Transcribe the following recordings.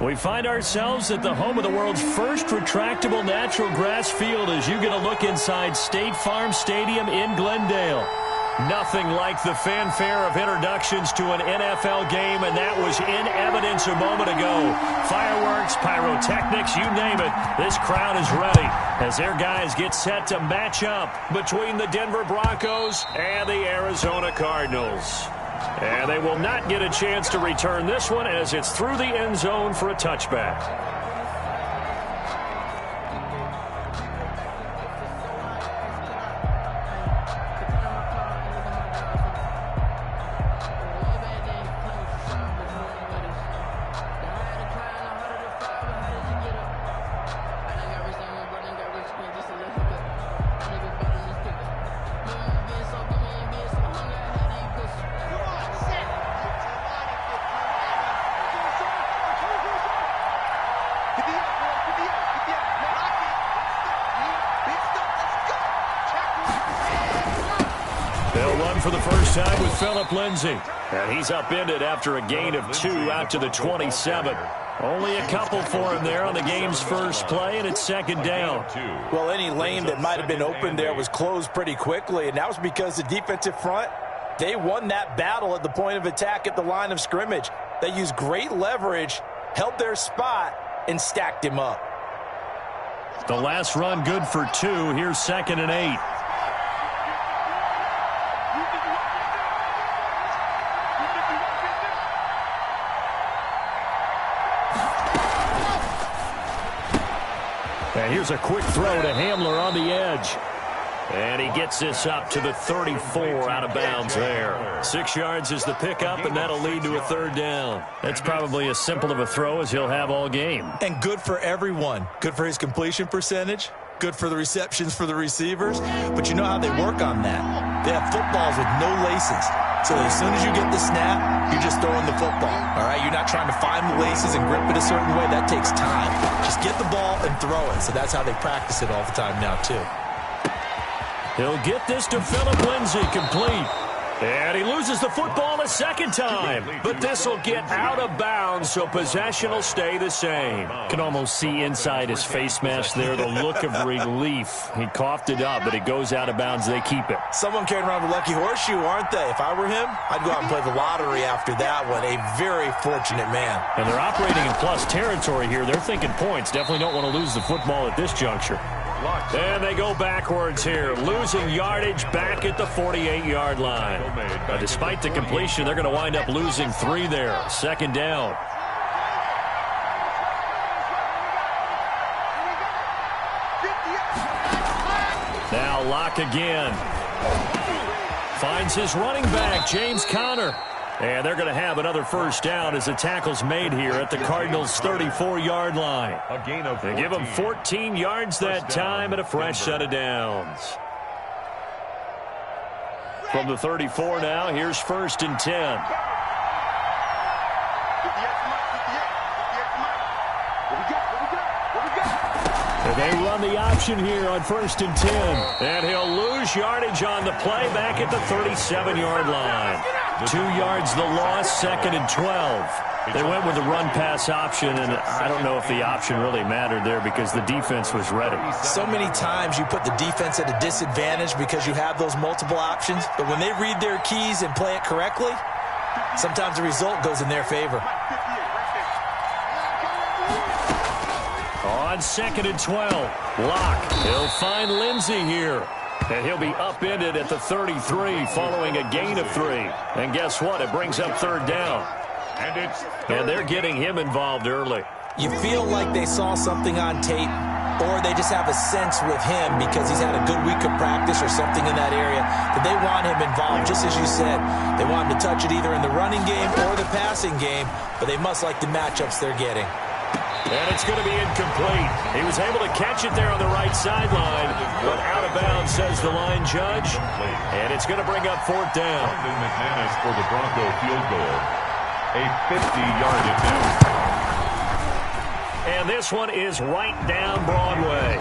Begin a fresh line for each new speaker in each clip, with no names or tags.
We find ourselves at the home of the world's first retractable natural grass field as you get a look inside State Farm Stadium in Glendale. Nothing like the fanfare of introductions to an NFL game, and that was in evidence a moment ago. Fireworks, pyrotechnics, you name it, this crowd is ready as their guys get set to match up between the Denver Broncos and the Arizona Cardinals. And they will not get a chance to return this one as it's through the end zone for a touchback. They'll run for the first time with Phillip Lindsay. And he's upended after a gain of 2 out to the 27. Only a couple for him there on the game's first play, and it's second down.
Well, any lane that might have been open there was closed pretty quickly, and that was because the defensive front, they won that battle at the point of attack at the line of scrimmage. They used great leverage, held their spot, and stacked him up.
The last run good for 2. Here's 2nd and 8. And here's a quick throw to Hamler on the edge. And he gets this up to the 34 out of bounds there. 6 yards is the pickup, and that'll lead to a third down. That's probably as simple of a throw as he'll have all game.
And good for everyone. Good for his completion percentage. Good for the receptions for the receivers. But you know how they work on that. They have footballs with no laces. So as soon as you get the snap, you're just throwing the football. All right, you're not trying to find the laces and grip it a certain way. That takes time. Just get the ball and throw it. So that's how they practice it all the time now, too.
He'll get this to Phillip Lindsay, complete. And he loses the football a second time. But this will get out of bounds, so possession will stay the same. Can almost see inside his face mask there the look of relief. He coughed it up, but it goes out of bounds. They keep it.
Someone carrying around a lucky horseshoe, aren't they? If I were him, I'd go out and play the lottery after that one. A very fortunate man.
And they're operating in plus territory here. They're thinking points. Definitely don't want to lose the football at this juncture. And they go backwards here, losing yardage back at the 48-yard line. But despite the completion, they're going to wind up losing 3 there. Second down. Now Locke again. Finds his running back, James Conner. And they're going to have another first down as the tackle's made here at the Cardinals' 34-yard line. They give them 14 yards that time and a fresh set of downs. From the 34 now, here's 1st and 10. And they run the option here on 1st and 10. And he'll lose yardage on the play back at the 37-yard line. 2 yards the loss, 2nd and 12. They went with the run-pass option, and I don't know if the option really mattered there because the defense was ready.
So many times you put the defense at a disadvantage because you have those multiple options, but when they read their keys and play it correctly, sometimes the result goes in their favor.
On 2nd and 12, Locke. He'll find Lindsay here. And he'll be upended at the 33 following a gain of 3. And guess what? It brings up third down. And they're getting him involved early.
You feel like they saw something on tape, or they just have a sense with him because he's had a good week of practice or something in that area that they want him involved. Just as you said, they want him to touch it either in the running game or the passing game, but they must like the matchups they're getting.
And it's going to be incomplete. He was able to catch it there on the right sideline, but out of bounds, says the line judge. And it's going to bring up 4th down.
McManus for the Bronco field goal. A 50-yard attempt.
And this one is right down Broadway.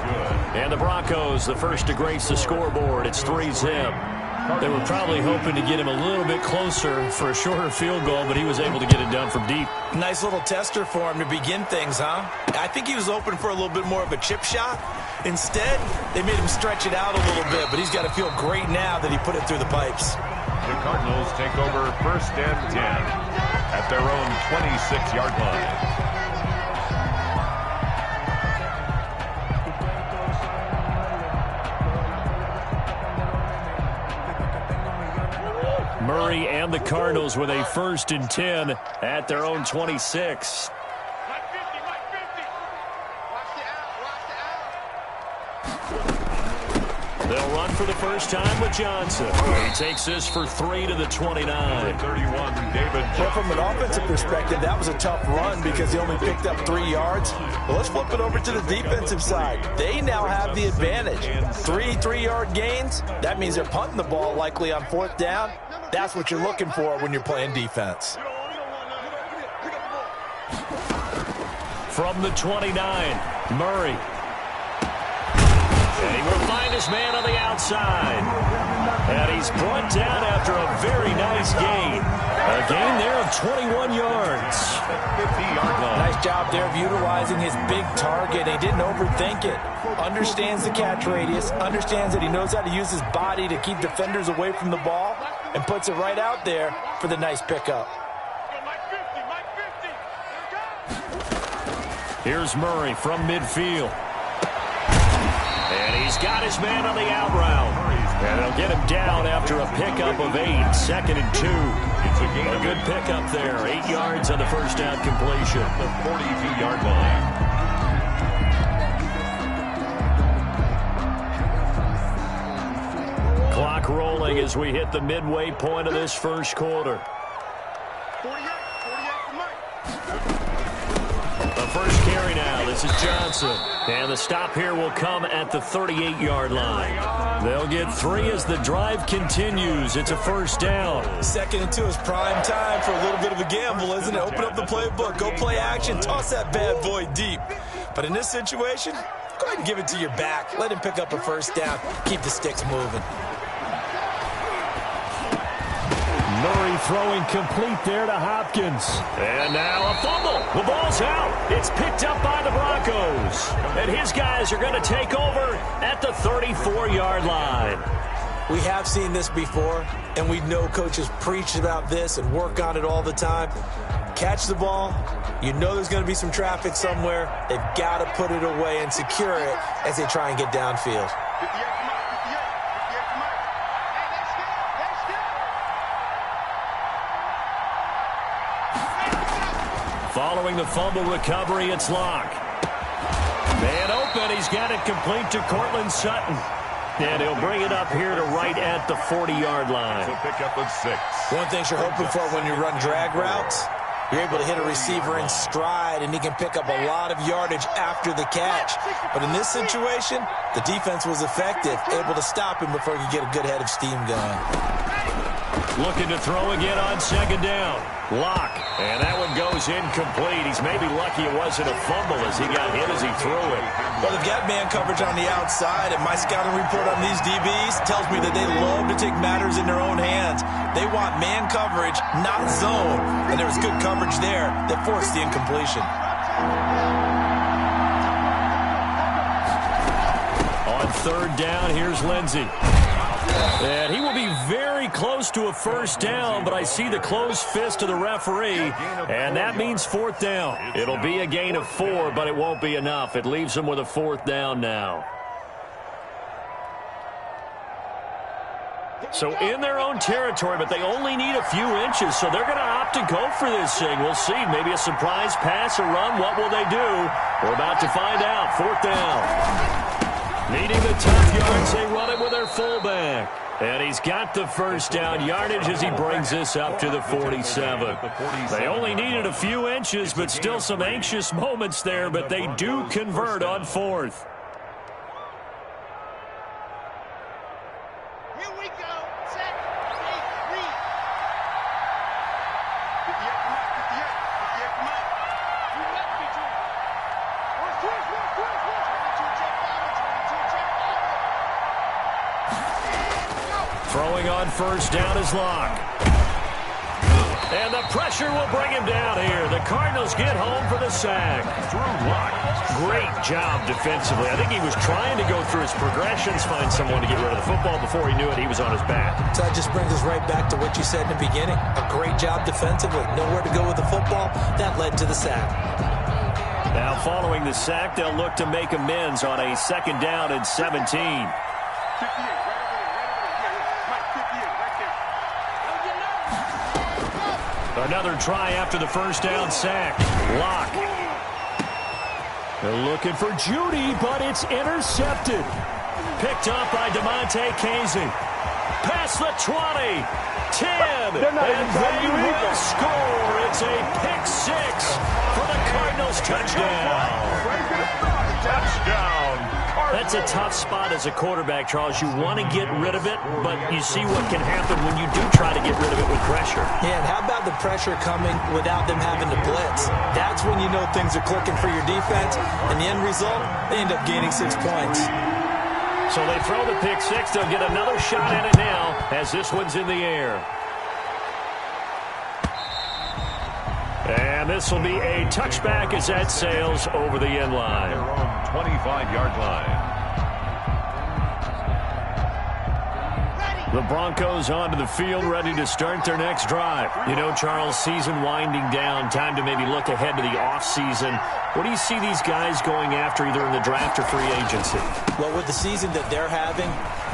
And the Broncos, the first to grace the scoreboard. It's 3-zip. They were probably hoping to get him a little bit closer for a shorter field goal, but he was able to get it done from deep.
Nice little tester for him to begin things, huh? I think he was open for a little bit more of a chip shot. Instead, they made him stretch it out a little bit, but he's got to feel great now that he put it through the pipes.
The Cardinals take over 1st and 10 at their own 26-yard line.
Murray and the Cardinals with a 1st and 10 at their own 26. They'll run for the first time with Johnson. He takes this for 3 to the 29.
31, David.
Well, from an offensive perspective, that was a tough run because he only picked up 3 yards. Well, let's flip it over to the defensive side. They now have the advantage. 3 3-yard gains. That means they're punting the ball likely on 4th down. That's what you're looking for when you're playing defense.
From the 29, Murray. And he will find his man on the outside. And he's brought down after a very nice gain. A gain there of 21 yards.
50-yard line.
Nice job there of utilizing his big target. He didn't overthink it. Understands the catch radius. Understands that he knows how to use his body to keep defenders away from the ball. And puts it right out there for the nice pickup.
Here's Murray from midfield. And he's got his man on the out route. And they'll get him down after a pickup of 8. 2nd and 2. A good pickup there. 8 yards on the first down completion.
The 42-yard line.
Clock rolling as we hit the midway point of this first quarter. The first carry now. This is Johnson. And the stop here will come at the 38-yard line. They'll get 3 as the drive continues. It's a first down.
2nd and 2 is prime time for a little bit of a gamble, isn't it? Open up the playbook. Go play action. Toss that bad boy deep. But in this situation, go ahead and give it to your back. Let him pick up a first down. Keep the sticks moving.
Murray throwing complete there to Hopkins. And now a fumble. The ball's out. It's picked up by the Broncos. And his guys are going to take over at the 34-yard line.
We have seen this before, and we know coaches preach about this and work on it all the time. Catch the ball. You know there's going to be some traffic somewhere. They've got to put it away and secure it as they try and get downfield.
Following the fumble recovery, it's Locke. Man open, he's got it complete to Cortland Sutton. And he'll bring it up here to right at the 40-yard line.
So pick up at 6.
One thing you're hoping for when you run drag routes, you're able to hit a receiver in stride, and he can pick up a lot of yardage after the catch. But in this situation, the defense was effective, able to stop him before he could get a good head of steam going.
Looking to throw again on 2nd down. Locke, and that one goes incomplete. He's maybe lucky it wasn't a fumble as he got hit as he threw it.
Well, they've got man coverage on the outside, and my scouting report on these DBs tells me that they love to take matters in their own hands. They want man coverage, not zone, and there was good coverage there that forced the incompletion.
On 3rd down, here's Lindsey. And he will be very close to a first down, but I see the closed fist of the referee, and that means 4th down. It'll be a gain of 4, but it won't be enough. It leaves them with a 4th down now. So in their own territory, but they only need a few inches, so they're going to opt to go for this thing. We'll see. Maybe a surprise pass or run. What will they do? We're about to find out. 4th down. Needing the tough yards, they run it with their fullback. And he's got the first down yardage as he brings this up to the 47. They only needed a few inches, but still some anxious moments there, but they do convert on 4th.
Here we go. Set. Read.
Throwing on first down is Locke. And the pressure will bring him down here. The Cardinals get home for the sack. Great job defensively. I think he was trying to go through his progressions, find someone to get rid of the football. Before he knew it, he was on his back.
So that just brings us right back to what you said in the beginning. A great job defensively. Nowhere to go with the football. That led to the sack.
Now following the sack, they'll look to make amends on a second down and 17. Another try after the first down sack. Locke. They're looking for Judy, but it's intercepted. Picked up by DeMonte Casey. Past the 20. 10. And they will score. It's a pick six for the Cardinals touchdown.
Touchdown.
That's a tough spot as a quarterback, Charles. You want to get rid of it, but you see what can happen when you do try to get rid of it with pressure.
Yeah, and how about the pressure coming without them having to blitz? That's when you know things are clicking for your defense, and the end result, they end up gaining 6 points.
So they throw the pick six. They'll get another shot at it now as this one's in the air. And this will be a touchback as that sails over the end line.
Their own 25-yard line.
The Broncos onto the field, ready to start their next drive. You know, Charles, season winding down, time to maybe look ahead to the offseason. What do you see these guys going after either in the draft or free agency?
Well, with the season that they're having,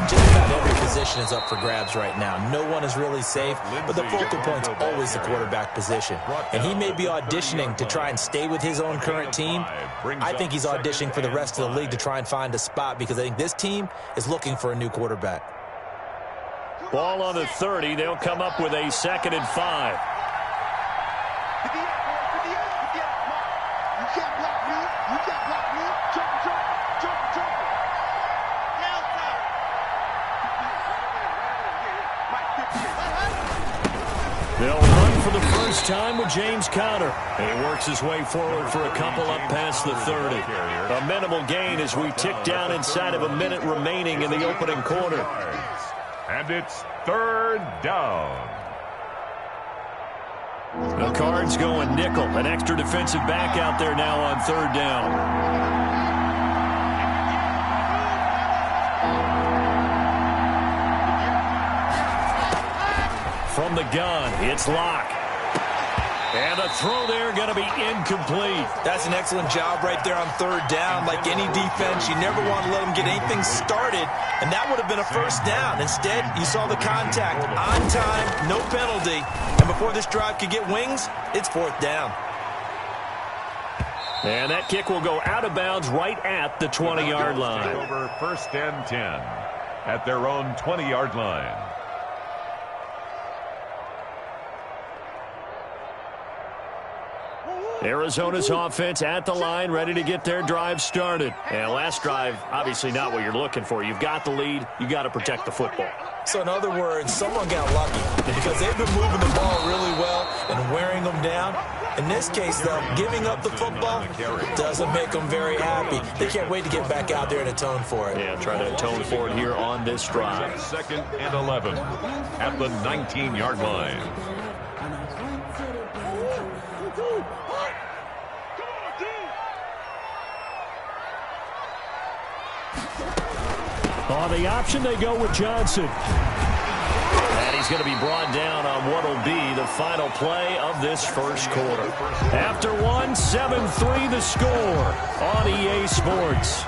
just about every position is up for grabs right now. No one is really safe, but the focal point's always the quarterback position. And he may be auditioning to try and stay with his own current team. I think he's auditioning for the rest of the league to try and find a spot because I think this team is looking for a new quarterback.
Ball on the 30. They'll come up with a 2nd and 5. They'll run for the first time with James Conner. He works his way forward for a couple up past the 30. A minimal gain as we tick down inside of a minute remaining in the opening quarter.
And it's 3rd down.
The Cards going nickel. An extra defensive back out there now on 3rd down. From the gun, it's Locke. And the throw there going to be incomplete.
That's an excellent job right there on 3rd down. Like any defense, you never want to let them get anything started, and that would have been a first down. Instead, you saw the contact on time, no penalty, and before this drive could get wings, it's 4th down.
And that kick will go out of bounds right at the 20-yard line.
Over 1st and 10 at their own 20-yard line.
Arizona's offense at the line, ready to get their drive started. And last drive, obviously not what you're looking for. You've got the lead. You got to protect the football.
So in other words, someone got lucky because they've been moving the ball really well and wearing them down. In this case, though, giving up the football doesn't make them very happy. They can't wait to get back out there and atone for it.
Yeah, try to atone for it here on this drive.
2nd and 11 at the 19-yard line.
On the option, they go with Johnson. And he's going to be brought down on what will be the final play of this first quarter. After one, 7-3 the score on EA Sports.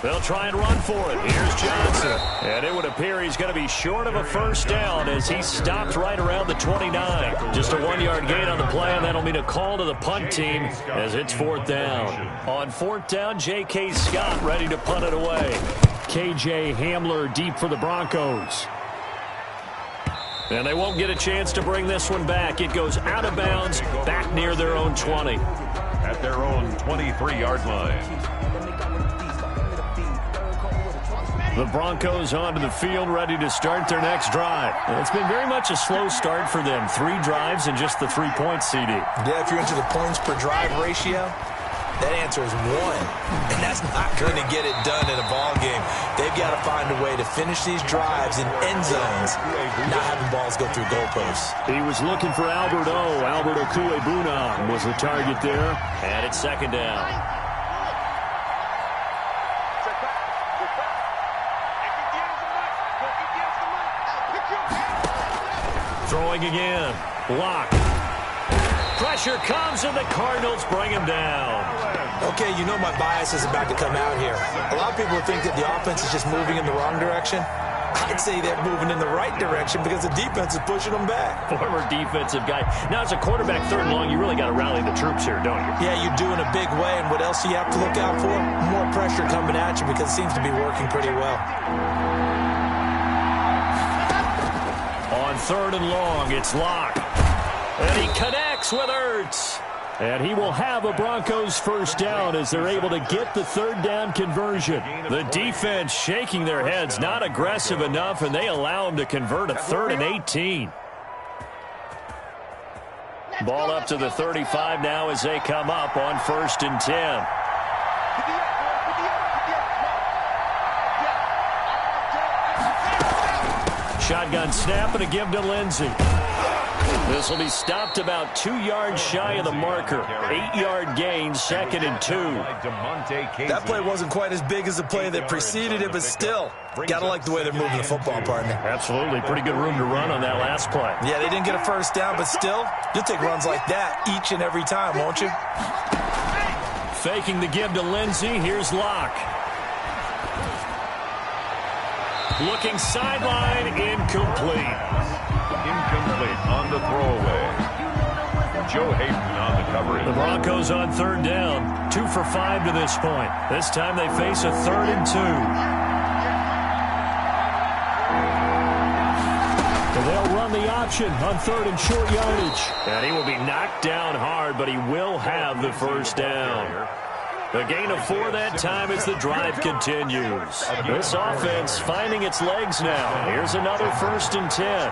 They'll try and run for it. Here's Johnson. And it would appear he's going to be short of a first down as he stopped right around the 29. Just a 1-yard gain on the play, and that'll mean a call to the punt team as it's 4th down. On 4th down, J.K. Scott ready to punt it away. K.J. Hamler deep for the Broncos. And they won't get a chance to bring this one back. It goes out of bounds back near their own 20.
at their own 23-yard line.
The Broncos onto the field, ready to start their next drive. It's been very much a slow start for them. 3 drives and just the 3 points, CD.
Yeah, if you're into the points per drive ratio, that answer is 1. And that's not going to get it done in a ball game. They've got to find a way to finish these drives in end zones, not having balls go through goalposts.
He was looking for Albert O. Albert Okuegbunam was the target there. And it's second down. Throwing again. Lock. Pressure comes, and the Cardinals bring him down.
Okay, you know my bias is about to come out here. A lot of people think that the offense is just moving in the wrong direction. I'd say they're moving in the right direction because the defense is pushing them back.
Former defensive guy. Now, as a quarterback, 3rd and long, you really got to rally the troops here, don't you?
Yeah, you do in a big way, and what else do you have to look out for? More pressure coming at you because it seems to be working pretty well.
On 3rd and long, it's Locke. And he connects with Ertz. And he will have a Broncos first down as they're able to get the 3rd down conversion. The defense shaking their heads, not aggressive enough, and they allow him to convert a 3rd and 18. Ball up to the 35 now as they come up on 1st and 10. Shotgun snap and a give to Lindsey. This will be stopped about 2 yards shy of the marker. 8-yard gain, 2nd and 2.
That play wasn't quite as big as the play that preceded it, but still, gotta like the way they're moving the football, partner.
Absolutely. Pretty good room to run on that last play.
Yeah, they didn't get a first down, but still, you'll take runs like that each and every time, won't you?
Faking the give to Lindsey. Here's Locke. Looking sideline, incomplete.
Incomplete on the throwaway. Joe Hayden on the coverage.
The Broncos on 3rd down. 2 for 5 to this point. This time they face a 3rd and 2. And they'll run the option on 3rd and short yardage. And he will be knocked down hard, but he will have the first down. The gain of 4 that time as the drive continues. This offense finding its legs now. Here's another 1st and 10.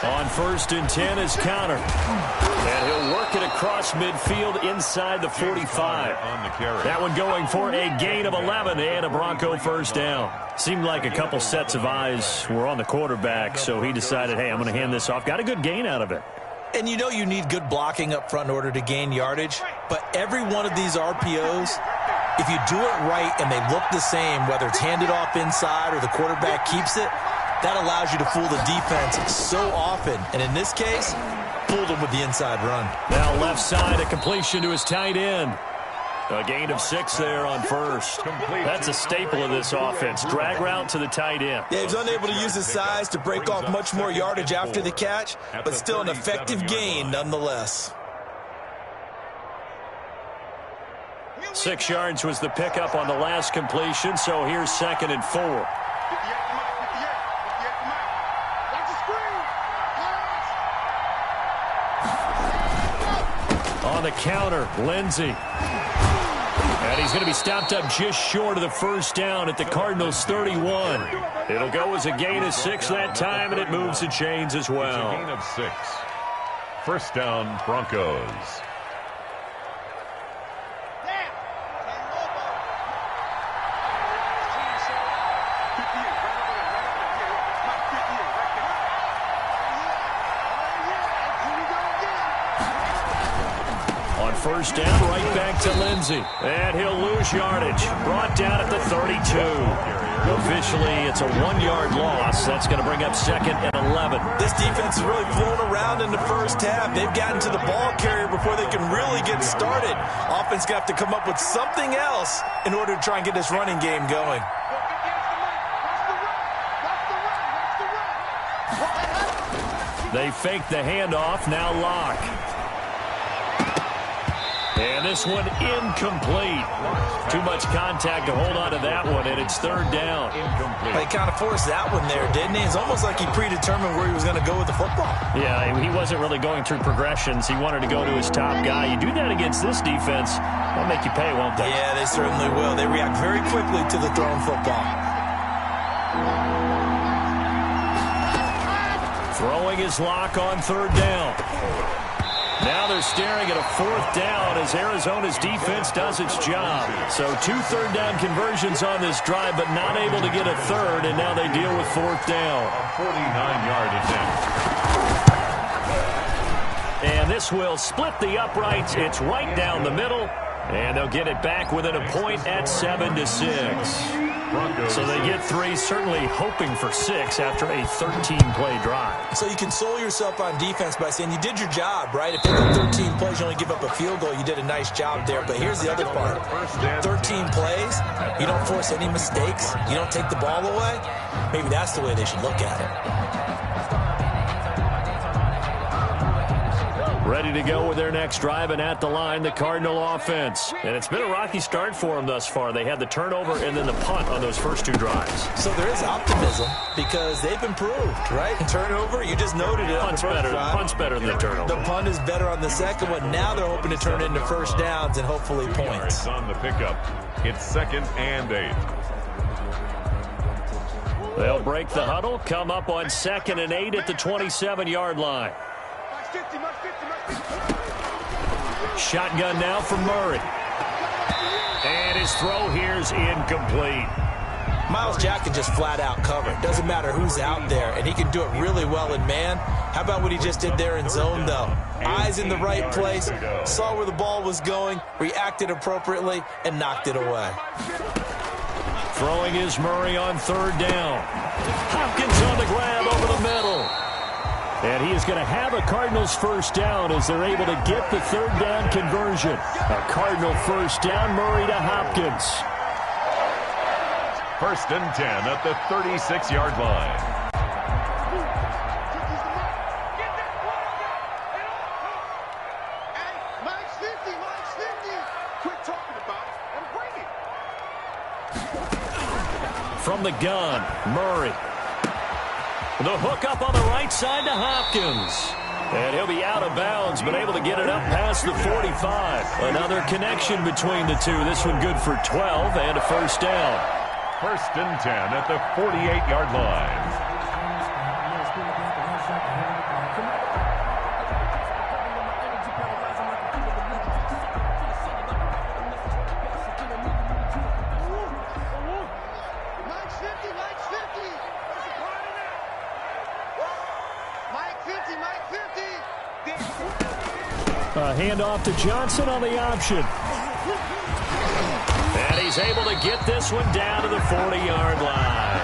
On 1st and 10 is counter. And he'll work it across midfield inside the 45. That one going for a gain of 11 and a Bronco first down. Seemed like a couple sets of eyes were on the quarterback, so he decided, hey, I'm going to hand this off. Got a good gain out of it.
And you know you need good blocking up front in order to gain yardage, but every one of these RPOs, if you do it right and they look the same, whether it's handed off inside or the quarterback keeps it, that allows you to fool the defense so often. And in this case, fooled them with the inside run.
Now left side, a completion to his tight end. A gain of 6 there on 1st. That's a staple of this offense. Drag route to the tight end.
Yeah, he's unable to use his size to break off much more yardage after the catch, but still an effective gain nonetheless.
6 yards was the pickup on the last completion, so here's 2nd and 4. On the counter, Lindsey. And he's going to be stopped up just short of the first down at the Cardinals' 31. It'll go as a gain of 6 that time, and it moves the chains as well.
Gain of 6. First down, Broncos.
First down, right back to Lindsey. And he'll lose yardage. Brought down at the 32. Officially, it's a 1-yard loss. That's going to bring up 2nd and 11.
This defense is really flown around in the first half. They've gotten to the ball carrier before they can really get started. Offense got to come up with something else in order to try and get this running game going.
They fake the handoff. Now Locke. And this one incomplete. Too much contact to hold on to that one, and it's third down.
He kind of forced that one there, didn't he? It's almost like he predetermined where he was going to go with the football.
Yeah, he wasn't really going through progressions. He wanted to go to his top guy. You do that against this defense, they'll make you pay, won't they?
Yeah, they certainly will. They react very quickly to the thrown football.
Throwing his lock on third down. Now they're staring at a fourth down as Arizona's defense does its job. So 2 third-down conversions on this drive, but not able to get a third, and now they deal with fourth down.
A 49-yard attempt.
And this will split the uprights. It's right down the middle, and they'll get it back within a point at 7-6. So they get 3, certainly hoping for 6 after a 13-play drive.
So you console yourself on defense by saying you did your job, right? If you go 13 plays, you only give up a field goal, you did a nice job there. But here's the other part. 13 plays, you don't force any mistakes, you don't take the ball away. Maybe that's the way they should look at it.
Ready to go with their next drive, and at the line, the Cardinal offense. And it's been a rocky start for them thus far. They had the turnover and then the punt on those first 2 drives.
So there is optimism because they've improved, right? Turnover, you just noted it.
Punt's better than the turnover.
The punt is better on the second one. Now they're hoping to turn it into first downs and hopefully points.
On the pickup, it's 2nd and 8.
They'll break the huddle, come up on 2nd and 8 at the 27-yard line. Shotgun now from Murray. And his throw here's incomplete.
Myles Jack can just flat out cover. It doesn't matter who's out there, and he can do it really well in man. How about what he just did there in zone, though? Eyes in the right place, saw where the ball was going, reacted appropriately, and knocked it away.
Throwing is Murray on third down. Hopkins on the grab over the middle. And he is going to have a Cardinals first down as they're able to get the third down conversion. A Cardinal first down, Murray to Hopkins.
1st and 10 at the 36-yard line.
Mike's 50. Quit talking about it and bring it.
From the gun, Murray. The hook up on the right side to Hopkins. And he'll be out of bounds, but able to get it up past the 45. Another connection between the two. This one good for 12 and a first down.
1st and 10 at the 48-yard line.
Handoff to Johnson on the option. And he's able to get this one down to the 40-yard line.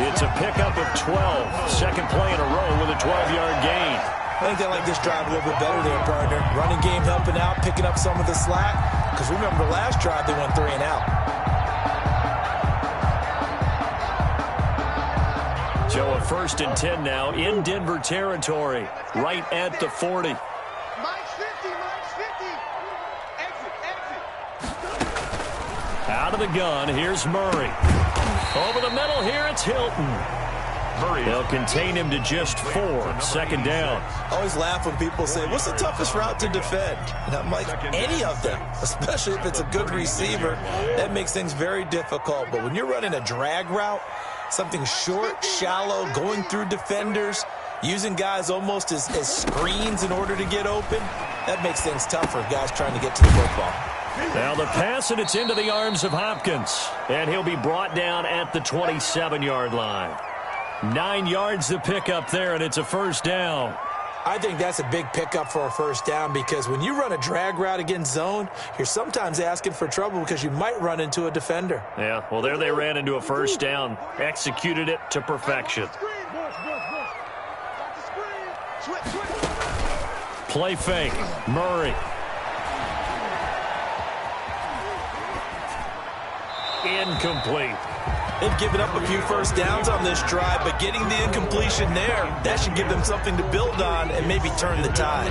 It's a pickup of 12. Second play in a row with a 12-yard gain.
I think they like this drive a little bit better there, partner. Running game helping out, picking up some of the slack. Because remember, the last drive they went 3 and out.
So a 1st and 10 now in Denver territory, right at the 40. Out of the gun, here's Murray. Over the middle here, it's Hilton. Murray. They'll contain him to just 4. 2nd down.
I always laugh when people say, what's the toughest route to defend? And I'm like, any of them, especially if it's a good receiver. That makes things very difficult. But when you're running a drag route, something short, shallow, going through defenders, using guys almost as screens in order to get open, that makes things tougher, guys trying to get to the football.
Now the pass, and it's into the arms of Hopkins. And he'll be brought down at the 27-yard line. 9 yards to pick up there, and it's a first down.
I think that's a big pickup for a first down because when you run a drag route against zone, you're sometimes asking for trouble because you might run into a defender.
Yeah, well, there they ran into a first down. Executed it to perfection. Play fake. Murray. Incomplete.
They've given up a few first downs on this drive, but getting the incompletion there, that should give them something to build on and maybe turn the tide.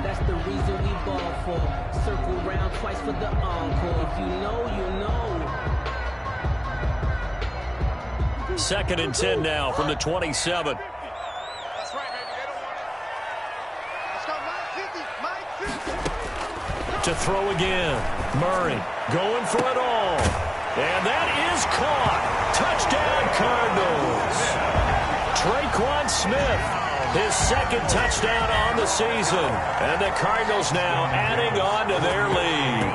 That's the reason we ball. for. Circle round twice for the encore. If you know, you know.
2nd and 10 now from the 27.
That's right, baby. They don't want it. Let's go, Mike 50.
To throw again. Murray going for it all. And that is caught. Touchdown, Cardinals. Traquan Smith, his 2nd touchdown on the season. And the Cardinals now adding on to their lead.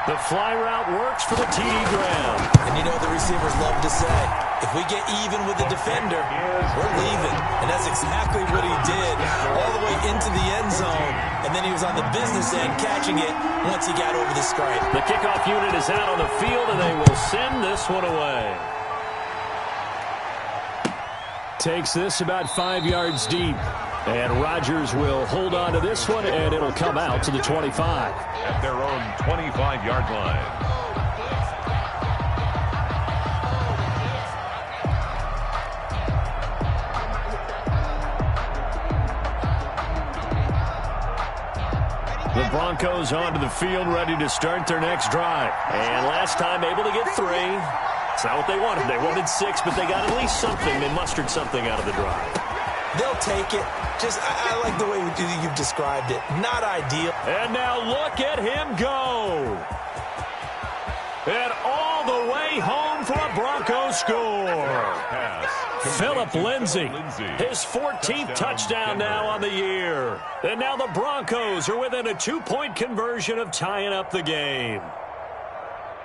The fly route works for the TD ground.
And you know the receivers love to say, if we get even with the defender, we're leaving. And that's exactly what he did all the way into the end zone. And then he was on the business end catching it once he got over the stripe.
The kickoff unit is out on the field, and they will send this one away. Takes this about 5 yards deep. And Rodgers will hold on to this one, and it'll come out to the 25.
At their own 25-yard line.
The Broncos onto the field, ready to start their next drive. And last time able to get 3. It's not what they wanted. They wanted 6, but they got at least something. They mustered something out of the drive.
They'll take it. I like the way you've described it. Not ideal.
And now look at him go. And all the way home for a Broncos score. Phillip Lindsay, his 14th touchdown now on the year. And now the Broncos are within a 2-point conversion of tying up the game.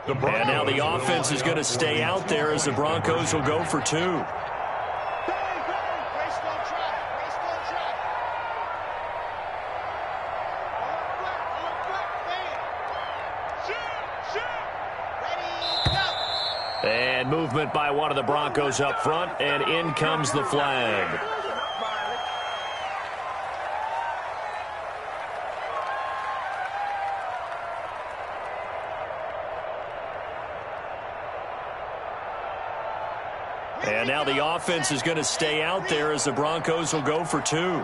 And now the offense is going to stay out there as the Broncos will go for 2. And movement by one of the Broncos up front, and in comes the flag. And now the offense is going to stay out there as the Broncos will go for 2.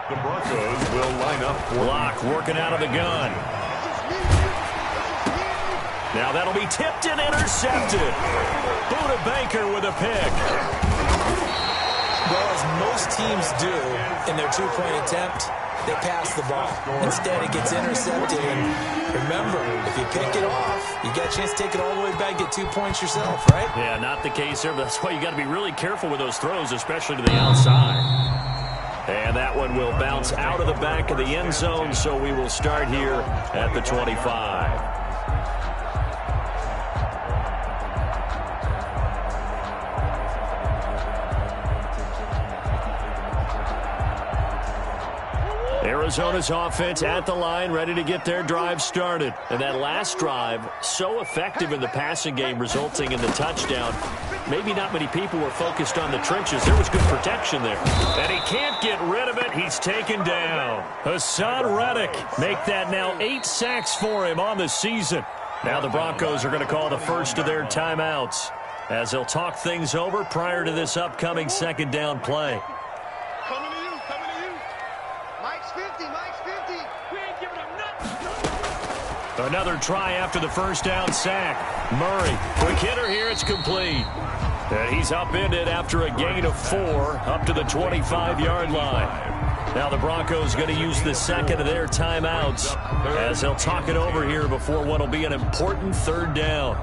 The Broncos will line up for
Block working out of the gun. Now that'll be tipped and intercepted. Buda Baker with a pick.
Well, as most teams do in their 2-point attempt, they pass the ball. Instead, it gets intercepted. And remember, if you pick it off, you got a chance to take it all the way back, get 2 points yourself, right?
Yeah, not the case here, but that's why you got to be really careful with those throws, especially to the outside. And that one will bounce out of the back of the end zone, so we will start here at the 25. Arizona's offense at the line, ready to get their drive started. And that last drive, so effective in the passing game, resulting in the touchdown. Maybe not many people were focused on the trenches. There was good protection there. And he can't get rid of it. He's taken down. Hassan Reddick make that now 8 sacks for him on the season. Now the Broncos are going to call the first of their timeouts as they'll talk things over prior to this upcoming 2nd down play.
Coming to you. Mike's 50. We ain't giving him nothing.
Another try after the first down sack. Murray, quick hitter here, it's complete. And he's upended after a gain of 4 up to the 25-yard line. Now the Broncos going to use the second of their timeouts as they'll talk it over here before what will be an important 3rd down.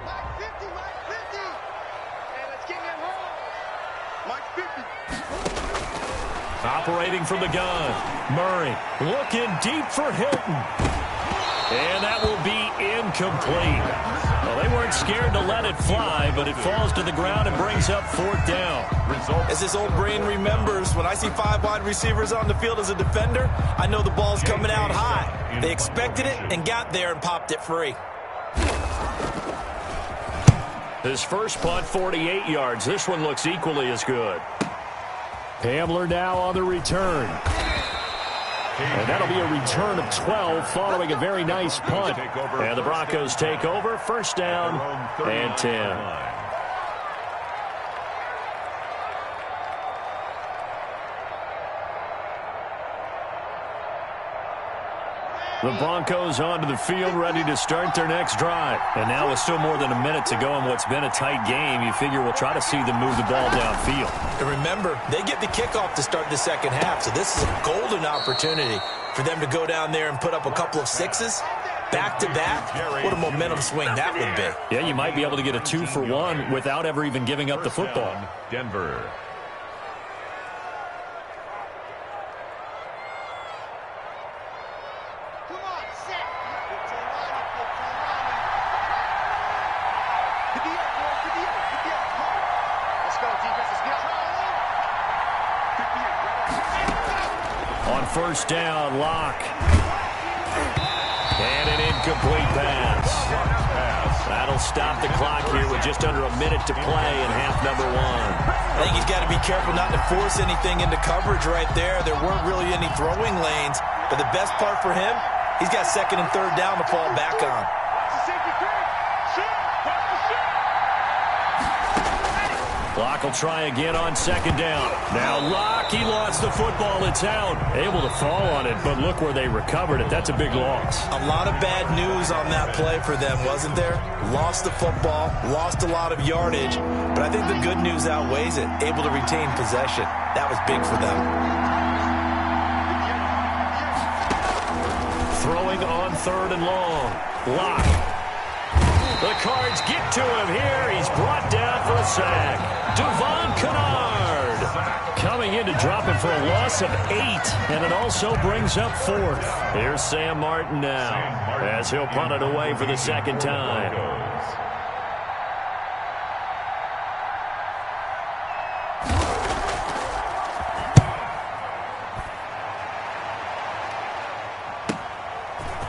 Mike 50. And let's get him home. Mike 50.
Operating from the gun. Murray looking deep for Hilton. And that will be incomplete. Well, they weren't scared to let it fly, but it falls to the ground and brings up 4th down.
As this old brain remembers, when I see 5 wide receivers on the field as a defender, I know the ball's coming out high. They expected it and got there and popped it free.
His first punt, 48 yards. This one looks equally as good. Hamler now on the return. And that'll be a return of 12 following a very nice punt. And the Broncos take over, first down and 10. The Broncos onto the field, ready to start their next drive. And now with still more than a minute to go in what's been a tight game, you figure we'll try to see them move the ball downfield.
And remember, they get the kickoff to start the second half, so this is a golden opportunity for them to go down there and put up a couple of sixes back-to-back. What a momentum swing that would be.
Yeah, you might be able to get a 2-for-1 without ever even giving up the football.
Denver.
First down, Locke. And an incomplete pass. That'll stop the clock here with just under a minute to play in half number 1.
I think he's got to be careful not to force anything into coverage right there. There weren't really any throwing lanes, but the best part for him, he's got second and third down to fall back on.
Locke will try again on second down. Now Locke, he lost the football. It's out. Able to fall on it, but look where they recovered it. That's a big loss.
A lot of bad news on that play for them, wasn't there? Lost the football, lost a lot of yardage, but I think the good news outweighs it. Able to retain possession. That was big for them.
Throwing on third and long. Locke. The Cards get to him here. He's brought down for a sack. Devon Kennard coming in to drop him for a loss of 8, and it also brings up 4th. Here's Sam Martin now as he'll punt it away for the second time.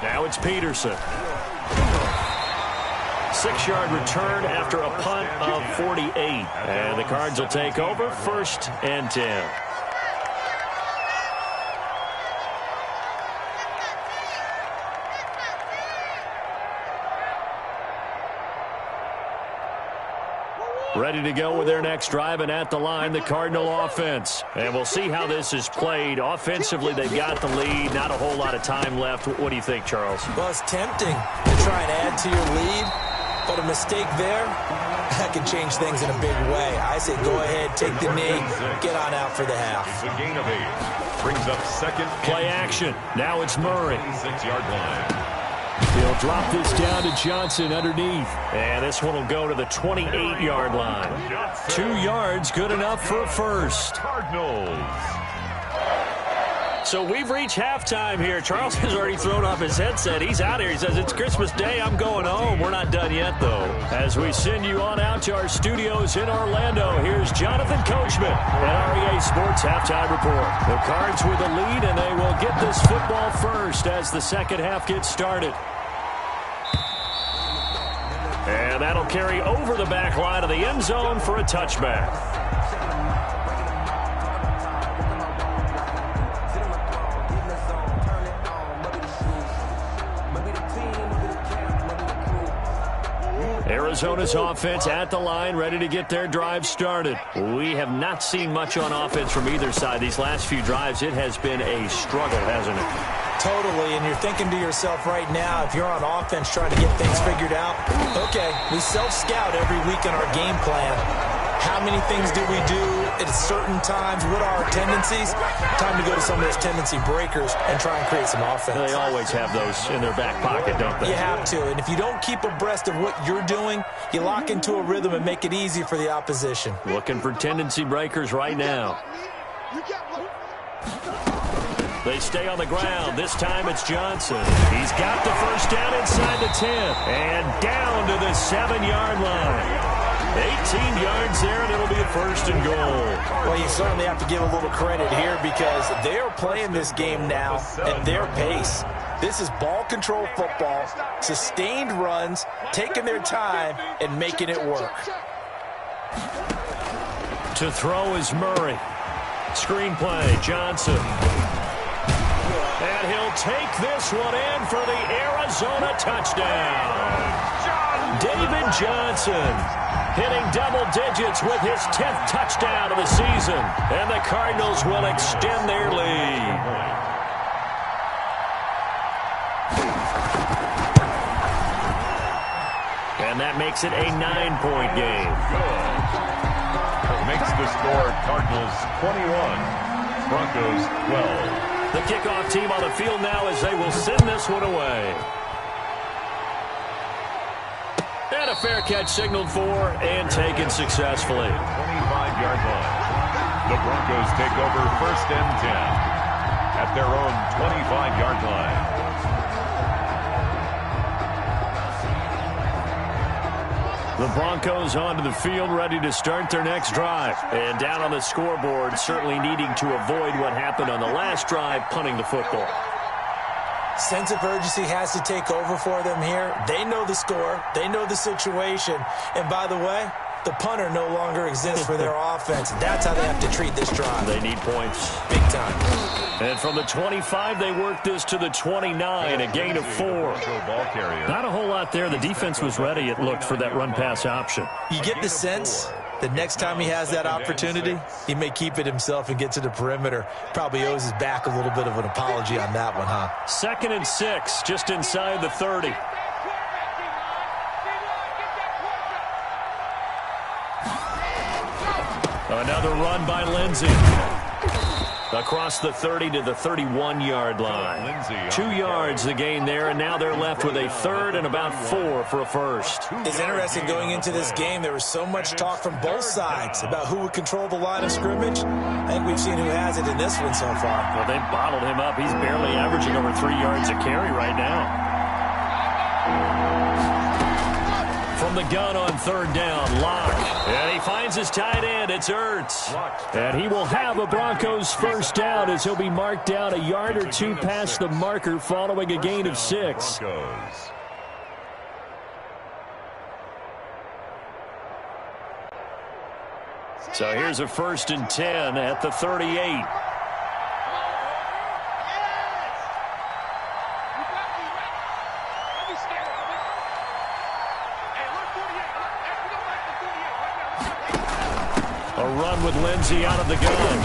Now it's Peterson. 6-yard return after a punt of 48. And the Cards will take over, first and 10. Ready to go with their next drive, and at the line, the Cardinal offense. And we'll see how this is played. Offensively, they've got the lead. Not a whole lot of time left. What do you think, Charles?
Well, it's tempting to try and add to your lead. But a mistake there, that can change things in a big way. I say go ahead, take the knee, get on out for the half.
It's a gain of 8. Brings up second.
Play action. Now it's Murray.
6-yard line.
He'll drop this down to Johnson underneath. And this one will go to the 28-yard line. 2 yards, good enough for a first.
Cardinals.
So we've reached halftime here. Charles has already thrown off his headset. He's out here. He says, it's Christmas Day. I'm going home. We're not done yet, though. As we send you on out to our studios in Orlando, here's Jonathan Coachman at REA Sports Halftime Report. The Cards with the lead, and they will get this football first as the second half gets started. And that'll carry over the back line of the end zone for a touchback. Arizona's offense at the line, ready to get their drive started. We have not seen much on offense from either side. These last few drives, it has been a struggle, hasn't it?
Totally, and you're thinking to yourself right now, if you're on offense trying to get things figured out, okay, we self-scout every week in our game plan. How many things do we do at certain times? What are our tendencies? Time to go to some of those tendency breakers and try and create some offense.
They always have those in their back pocket, don't they?
You have to, and if you don't keep abreast of what you're doing, you lock into a rhythm and make it easy for the opposition.
Looking for tendency breakers right now. They stay on the ground. This time it's Johnson. He's got the first down inside the 10 and down to the 7-yard line. 18 yards there, and it'll be a first and goal.
Well, you certainly have to give a little credit here because they are playing this game now at their pace. This is ball control football, sustained runs, taking their time, and making it work.
To throw is Murray. Screen play, Johnson. And he'll take this one in for the Arizona touchdown. David Johnson hitting double digits with his 10th touchdown of the season. And the Cardinals will extend their lead. And that makes it a 9-point game.
Makes the score Cardinals 21, Broncos 12.
The kickoff team on the field now as they will send this one away. And a fair catch signaled for and taken successfully.
25-yard line. The Broncos take over 1st and 10 at their own 25-yard line.
The Broncos onto the field, ready to start their next drive. And down on the scoreboard, certainly needing to avoid what happened on the last drive, punting the football.
Sense of urgency has to take over for them here. They know the score. They know the situation. And by the way, the punter no longer exists for their offense. That's how they have to treat this drive.
They need points.
Big time.
And from the 25, they work this to the 29, a gain of 4. Not a whole lot there. The defense was ready, it looked, for that run-pass option.
You get the sense that next time he has that opportunity, he may keep it himself and get to the perimeter. Probably owes his back a little bit of an apology on that one, huh?
2nd and 6, just inside the 30. Another run by Lindsey. Across the 30 to the 31-yard line. 2 yards the gain there, and now they're left with a 3rd and about 4 for a first.
It's interesting going into this game. There was so much talk from both sides about who would control the line of scrimmage. I think we've seen who has it in this one so far.
Well, they bottled him up. He's barely averaging over 3 yards a carry right now. From the gun on 3rd down, Locke. And he finds his tight end. It's Ertz. And he will have a Broncos first down as he'll be marked down a yard or 2 past the marker following a gain of 6. So here's a 1st and 10 at the 38. With Lindsey out of the gun.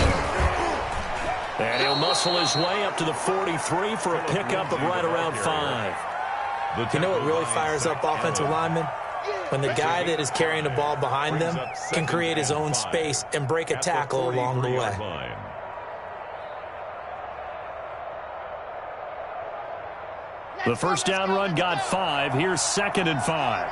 And he'll muscle his way up to the 43 for a pickup of right around 5.
You know what really fires up offensive linemen? When the guy that is carrying the ball behind them can create his own space and break a tackle along the way.
The first down run got 5. Here's 2nd and 5.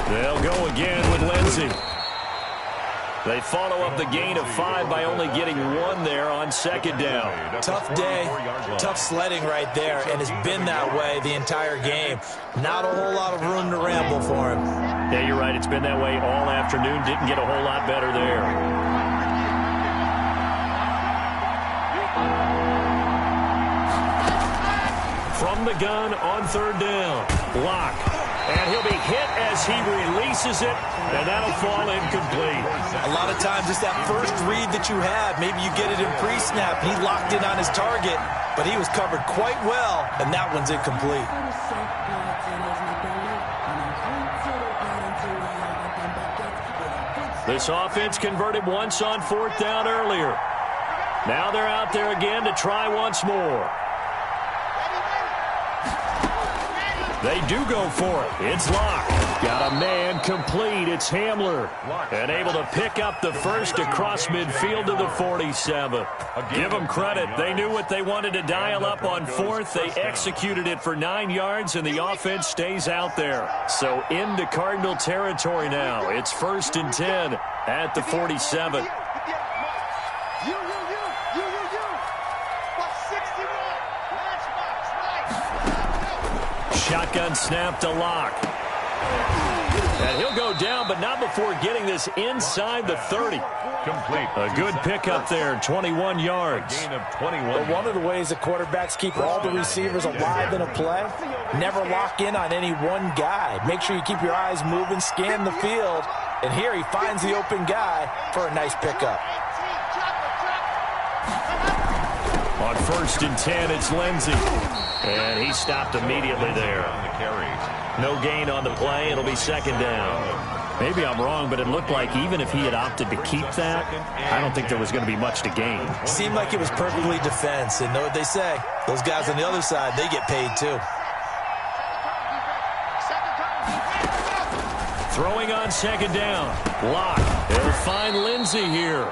They'll go again with Lindsey. They follow up the gain of 5 by only getting 1 there on 2nd down.
Tough day, tough sledding right there, and it's been that way the entire game. Not a whole lot of room to ramble for him.
Yeah, you're right. It's been that way all afternoon. Didn't get a whole lot better there. From the gun on 3rd down, Locke. And he'll be hit as he releases it, and that'll fall incomplete.
A lot of times it's that first read that you have. Maybe you get it in pre-snap. He locked in on his target, but he was covered quite well, and that one's incomplete.
This offense converted once on 4th down earlier. Now they're out there again to try once more. They do go for it. It's Locke. Got a man complete. It's Hamler. And able to pick up the first across midfield to the 47. Give them credit. They knew what they wanted to dial up on 4th. They executed it for 9 yards, and the offense stays out there. So into Cardinal territory now. It's 1st and 10 at the 47. Shotgun snap to Locke. And he'll go down, but not before getting this inside the 30.
Complete.
A good pickup there, 21 yards.
Gain of 21.
But one of the ways the quarterbacks keep all the receivers alive in a play, never lock in on any one guy. Make sure you keep your eyes moving, scan the field, And here he finds the open guy for a nice pickup.
On 1st and 10, it's Lindsey. And he stopped immediately there. No gain on the play. It'll be 2nd down. Maybe I'm wrong, but it looked like even if he had opted to keep that, I don't think there was going to be much to gain.
Seemed like it was perfectly defense. And know what they say? Those guys on the other side, they get paid too.
Throwing on 2nd down. Lock. They'll find Lindsey here.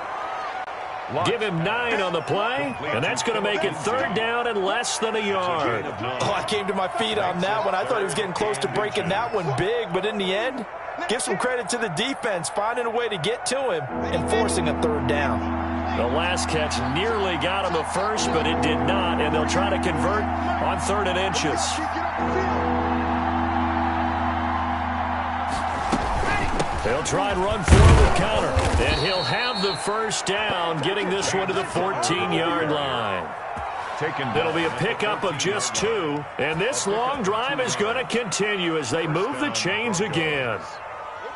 Give him 9 on the play, and that's going to make it 3rd down and less than a yard.
Oh, I came to my feet on that one. I thought he was getting close to breaking that one big, but in the end, give some credit to the defense, finding a way to get to him and forcing a 3rd down.
The last catch nearly got him a first, but it did not, and they'll try to convert on 3rd and inches. They'll try and run forward with counter. And he'll have the 1st down, getting this one to the 14-yard line. It'll be a pickup of just 2. And this long drive is going to continue as they move the chains again.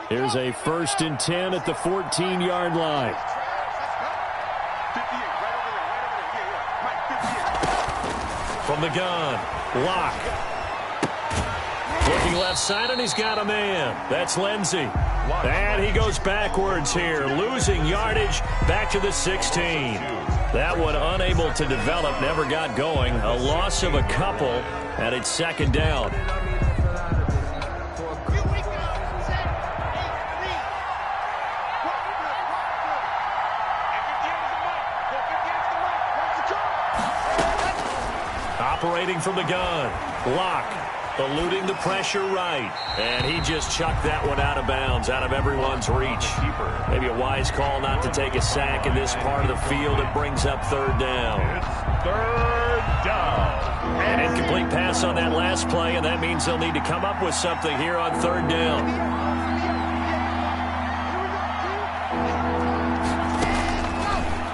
Here's a 1st and 10 at the 14-yard line. From the gun, Lock. Looking left side, and he's got a man. That's Lindsey. And he goes backwards here, losing yardage back to the 16. That one unable to develop, never got going. A loss of a couple, and it's 2nd down. Operating from the gun, Lock. Eluding the pressure right. And he just chucked that one out of bounds, out of everyone's reach. Maybe a wise call not to take a sack in this part of the field. It brings up 3rd down.
It's 3rd down.
An incomplete pass on that last play, and that means they'll need to come up with something here on 3rd down.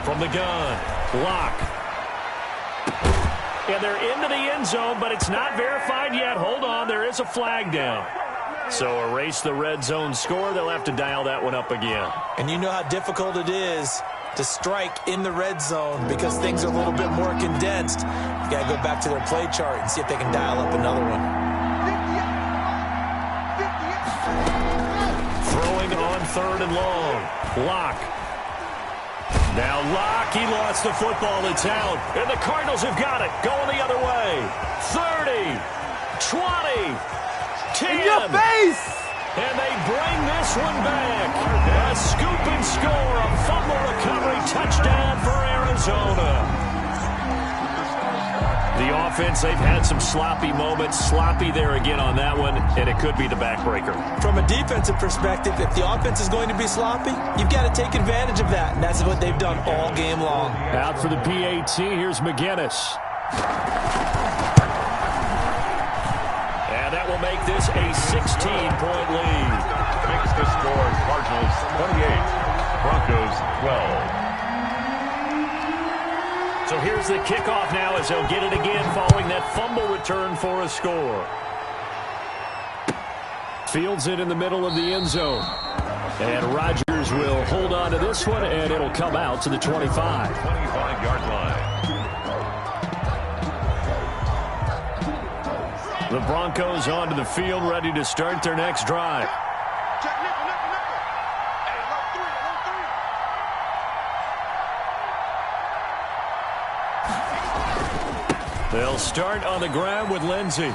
From the gun, Lock. And they're into the end zone, but it's not verified yet. Hold on, there is a flag down. So erase the red zone score. They'll have to dial that one up again.
And you know how difficult it is to strike in the red zone because things are a little bit more condensed. You got to go back to their play chart and see if they can dial up another one.
Throwing on 3rd and long. Lock. Now Lock, he lost the football. It's out. And the Cardinals have got it. Going the other way. 30, 20, 10.
In your face!
And they bring this one back. A scoop and score. A fumble recovery touchdown for Arizona. The offense, they've had some sloppy moments. Sloppy there again on that one, and it could be the backbreaker.
From a defensive perspective, if the offense is going to be sloppy, you've got to take advantage of that, and that's what they've done all game long.
Out for the PAT, here's McGinnis. And that will make this a 16-point lead.
Makes the score Cardinals 28, Broncos 12.
So here's the kickoff now as they'll get it again following that fumble return for a score. Fields it in the middle of the end zone. And Rodgers will hold on to this one, and it'll come out to the 25.
25-yard line.
The Broncos onto the field, ready to start their next drive. They'll start on the ground with Lindsey.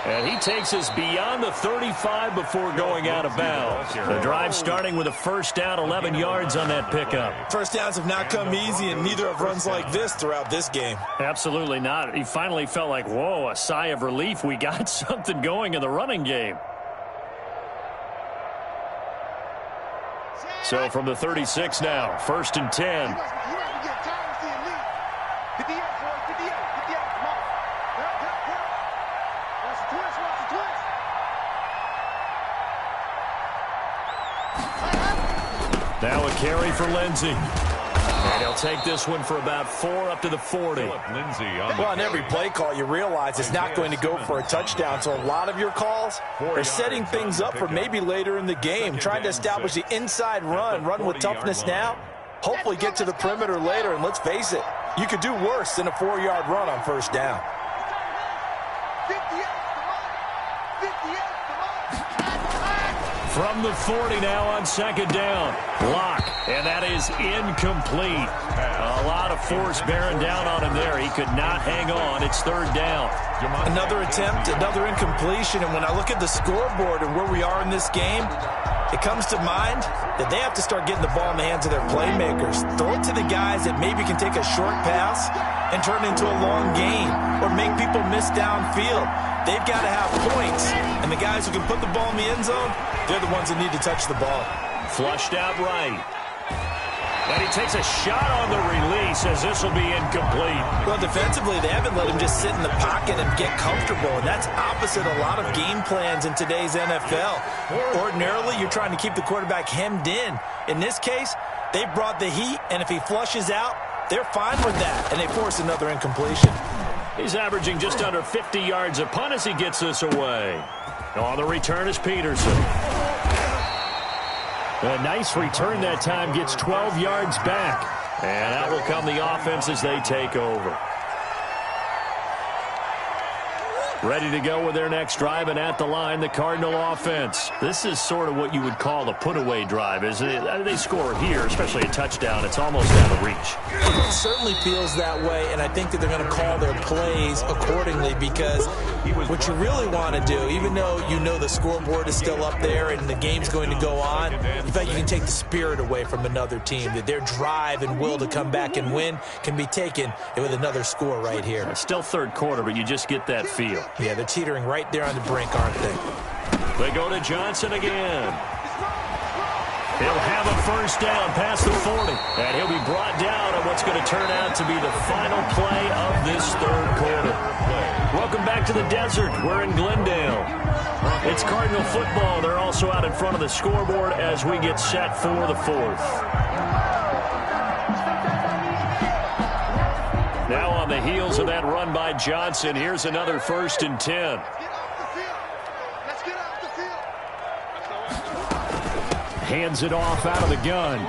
And he takes us beyond the 35 before going out of bounds. The drive starting with a 1st down, 11 yards on that pickup.
First downs have not come easy, and neither have runs like this throughout this game.
Absolutely not. He finally felt like, whoa, a sigh of relief. We got something going in the running game. So from the 36 now, 1st and 10. Now a carry for Lindsey. And he'll take this one for about 4 up to the 40.
Well, on every play call, you realize it's not going to go for a touchdown. So a lot of your calls are setting things up for maybe later in the game, trying to establish the inside run with toughness now, hopefully get to the perimeter later. And let's face it, you could do worse than a 4-yard run on first down.
From the 40 now on second down. Block, and that is incomplete. A lot of force bearing down on him there. He could not hang on. It's third down.
Another attempt, another incompletion, and when I look at the scoreboard and where we are in this game, it comes to mind that they have to start getting the ball in the hands of their playmakers. Throw it to the guys that maybe can take a short pass and turn it into a long gain or make people miss downfield. They've got to have points, and the guys who can put the ball in the end zone, they're the ones that need to touch the ball.
Flushed out right. And he takes a shot on the release as this will be incomplete.
Well, defensively, they haven't let him just sit in the pocket and get comfortable, and that's opposite a lot of game plans in today's NFL. Ordinarily, you're trying to keep the quarterback hemmed in. In this case, they brought the heat, and if he flushes out, they're fine with that, and they force another incompletion.
He's averaging just under 50 yards a punt as he gets this away. On the return is Peterson. A nice return that time, gets 12 yards back. And out will come the offense as they take over. Ready to go with their next drive, and at the line, the Cardinal offense. This is sort of what you would call a put-away drive, isn't it? They score here, especially a touchdown. It's almost out of reach.
It certainly feels that way, and I think that they're going to call their plays accordingly, because what you really want to do, even though you know the scoreboard is still up there and the game's going to go on, in fact, you can take the spirit away from another team, that their drive and will to come back and win can be taken with another score right here.
It's still third quarter, but you just get that feel.
Yeah, they're teetering right there on the brink, aren't they?
They go to Johnson again. He'll have a first down past the 40. And he'll be brought down on what's going to turn out to be the final play of this third quarter. Welcome back to the desert. We're in Glendale. It's Cardinal football. They're also out in front of the scoreboard as we get set for the fourth. Now on the heels of that run by Johnson, here's another 1st and 10. Hands it off out of the gun.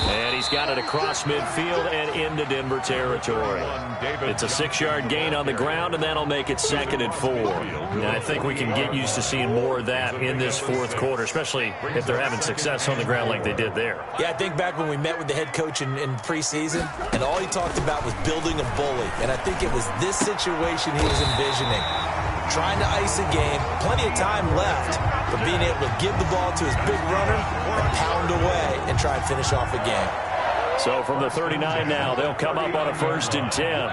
And he's got it across midfield and into Denver territory. It's a 6-yard gain on the ground, and that'll make it 2nd and 4. And I think we can get used to seeing more of that in this fourth quarter, especially if they're having success on the ground like they did there.
Yeah, I think back when we met with the head coach in preseason, and all he talked about was building a bully. And I think it was this situation he was envisioning. Trying to ice a game, plenty of time left, but being able to give the ball to his big runner and pound away and try and finish off a game.
So from the 39 now, they'll come up on a 1st and 10.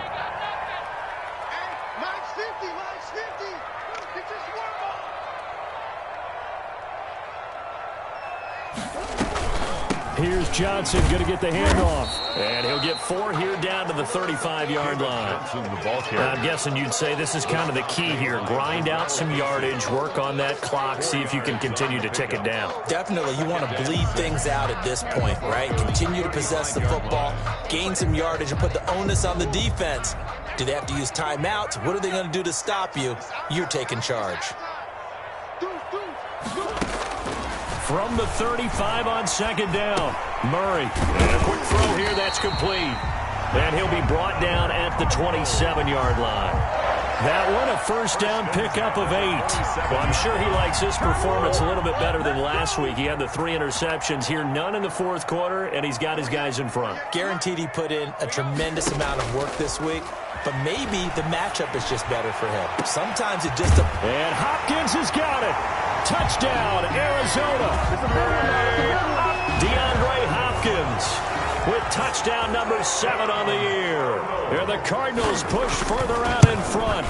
Here's Johnson going to get the handoff. And he'll get 4 here down to the 35-yard line. I'm guessing you'd say this is kind of the key here. Grind out some yardage, work on that clock, see if you can continue to tick it down.
Definitely, you want to bleed things out at this point, right? Continue to possess the football, gain some yardage, and put the onus on the defense. Do they have to use timeouts? What are they going to do to stop you? You're taking charge.
From the 35 on 2nd down, Murray. And a quick throw here, that's complete. And he'll be brought down at the 27-yard line. That one, a first down pickup of 8. Well, I'm sure he likes his performance a little bit better than last week. He had the 3 interceptions here, none in the fourth quarter, and he's got his guys in front.
Guaranteed he put in a tremendous amount of work this week, but maybe the matchup is just better for him. Sometimes it just...
And Hopkins has got it. Touchdown, Arizona. DeAndre Hopkins with touchdown number 7 on the year. Here the Cardinals push further out in front.